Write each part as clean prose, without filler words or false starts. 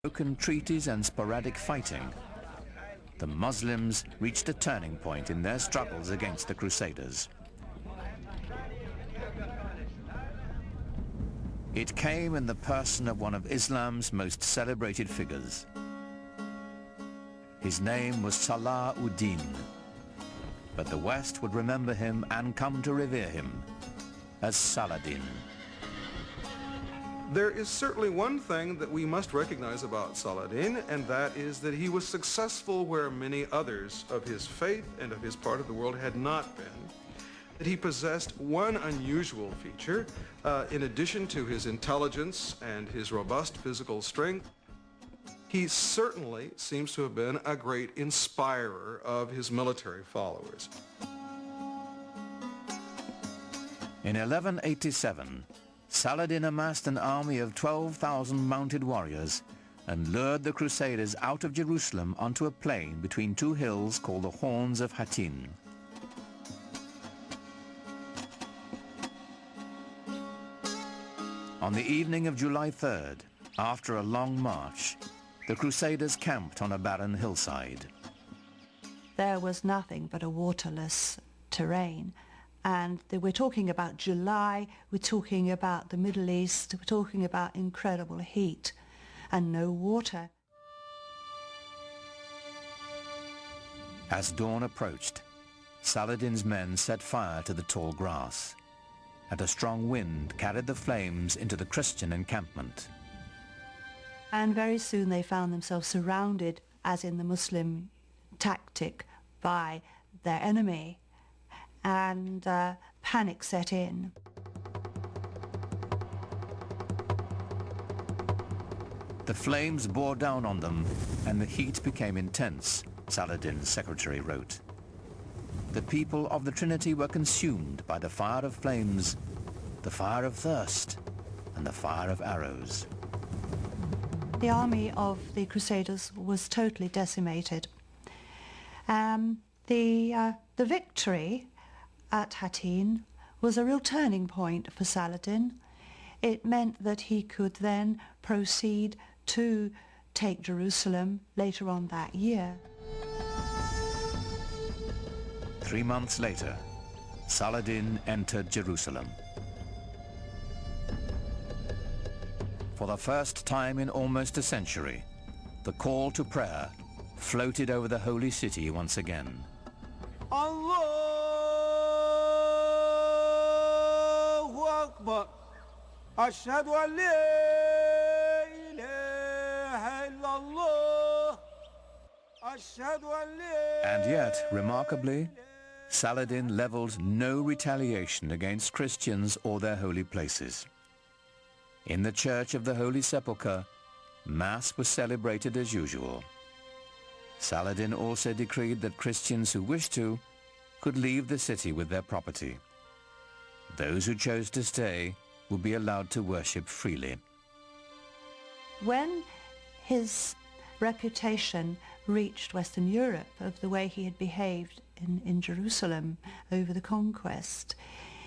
Broken treaties and sporadic fighting, the Muslims reached a turning point in their struggles against the Crusaders. It came in the person of one of Islam's most celebrated figures. His name was Salah ud-Din, but the West would remember him and come to revere him as Saladin. There is certainly one thing that we must recognize about Saladin, and that is that he was successful where many others of his faith and of his part of the world had not been. That he possessed one unusual feature, in addition to his intelligence and his robust physical strength. He certainly seems to have been a great inspirer of his military followers. In 1187, Saladin amassed an army of 12,000 mounted warriors and lured the Crusaders out of Jerusalem onto a plain between two hills called the Horns of Hattin. On the evening of July 3rd, after a long march, the Crusaders camped on a barren hillside. There was nothing but a waterless terrain. And we're talking about July, we're talking about the Middle East, we're talking about incredible heat and no water. As dawn approached, Saladin's men set fire to the tall grass, and a strong wind carried the flames into the Christian encampment. And very soon they found themselves surrounded, as in the Muslim tactic, by their enemy. And panic set in. The flames bore down on them and the heat became intense, Saladin's secretary wrote. The people of the Trinity were consumed by the fire of flames, the fire of thirst, and the fire of arrows. The army of the Crusaders was totally decimated. The victory at Hattin was a real turning point for Saladin. It meant that he could then proceed to take Jerusalem later on that year. 3 months later, Saladin entered Jerusalem. For the first time in almost a century, the call to prayer floated over the holy city once again. Allah! أشهد أن لا إله إلا الله أشهد أن لا. And yet, remarkably, Saladin leveled no retaliation against Christians or their holy places. In the Church of the Holy Sepulchre, Mass was celebrated as usual. Saladin also decreed that Christians who wished to could leave the city with their property. Those who chose to stay would be allowed to worship freely. When his reputation reached Western Europe of the way he had behaved in Jerusalem over the conquest,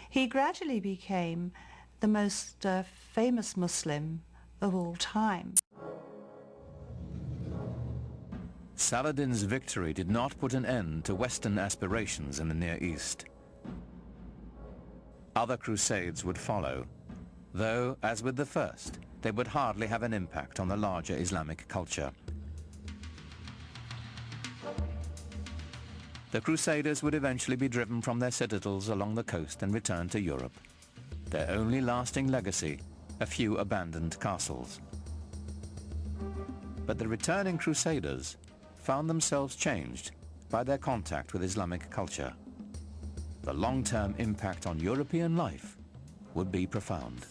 he gradually became the most famous Muslim of all time. Saladin's victory did not put an end to Western aspirations in the Near East. Other crusades would follow, though, as with the first, they would hardly have an impact on the larger Islamic culture. The Crusaders would eventually be driven from their citadels along the coast and return to Europe. Their only lasting legacy, a few abandoned castles. But the returning Crusaders found themselves changed by their contact with Islamic culture. The long-term impact on European life would be profound.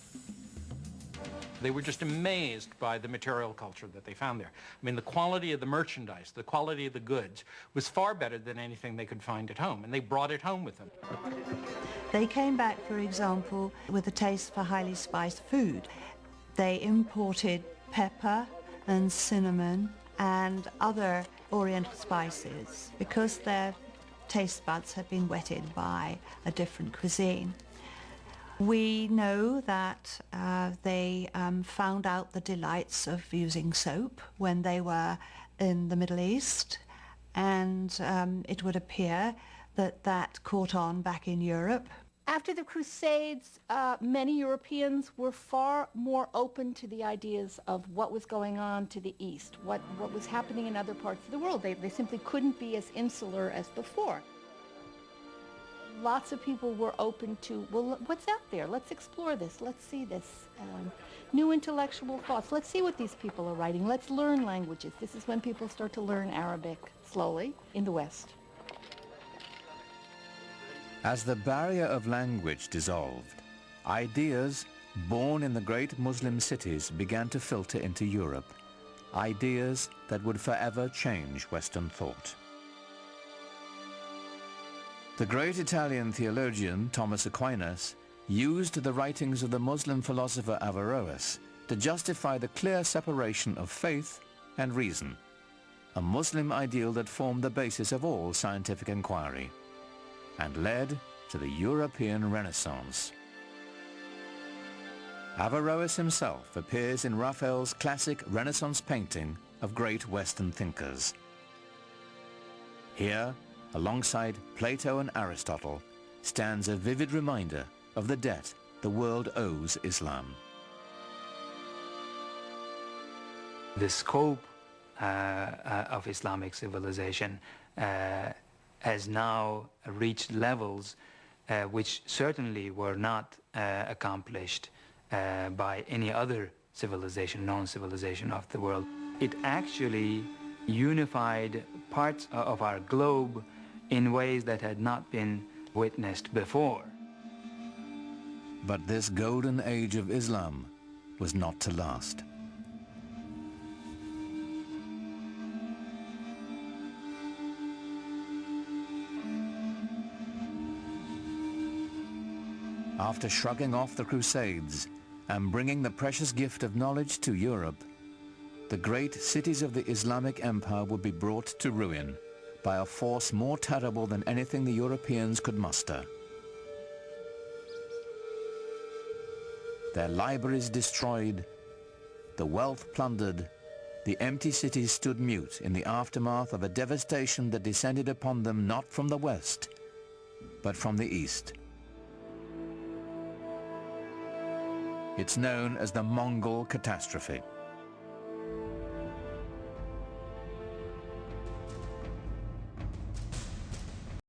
They were just amazed by the material culture that they found there. I mean, the quality of the merchandise, the quality of the goods was far better than anything they could find at home, and they brought it home with them. They came back, for example, with a taste for highly spiced food. They imported pepper and cinnamon and other Oriental spices because their taste buds had been whetted by a different cuisine. We know that they found out the delights of using soap when they were in the Middle East, and it would appear that that caught on back in Europe. After the Crusades, many Europeans were far more open to the ideas of what was going on to the East, what was happening in other parts of the world. They simply couldn't be as insular as before. Lots of people were open to, well, what's out there? Let's explore this. Let's see this. New intellectual thoughts. Let's see what these people are writing. Let's learn languages. This is when people start to learn Arabic slowly in the West. As the barrier of language dissolved, ideas born in the great Muslim cities began to filter into Europe, ideas that would forever change Western thought. The great Italian theologian Thomas Aquinas used the writings of the Muslim philosopher Averroes to justify the clear separation of faith and reason, a Muslim ideal that formed the basis of all scientific inquiry and led to the European Renaissance. Averroes himself appears in Raphael's classic Renaissance painting of great Western thinkers. Here, alongside Plato and Aristotle, stands a vivid reminder of the debt the world owes Islam. The scope of Islamic civilization has now reached levels which certainly were not accomplished by any other civilization, known civilization of the world. It actually unified parts of our globe in ways that had not been witnessed before. But this golden age of Islam was not to last. After shrugging off the Crusades and bringing the precious gift of knowledge to Europe, the great cities of the Islamic Empire would be brought to ruin by a force more terrible than anything the Europeans could muster. Their libraries destroyed, the wealth plundered, the empty cities stood mute in the aftermath of a devastation that descended upon them not from the west, but from the east. It's known as the Mongol catastrophe.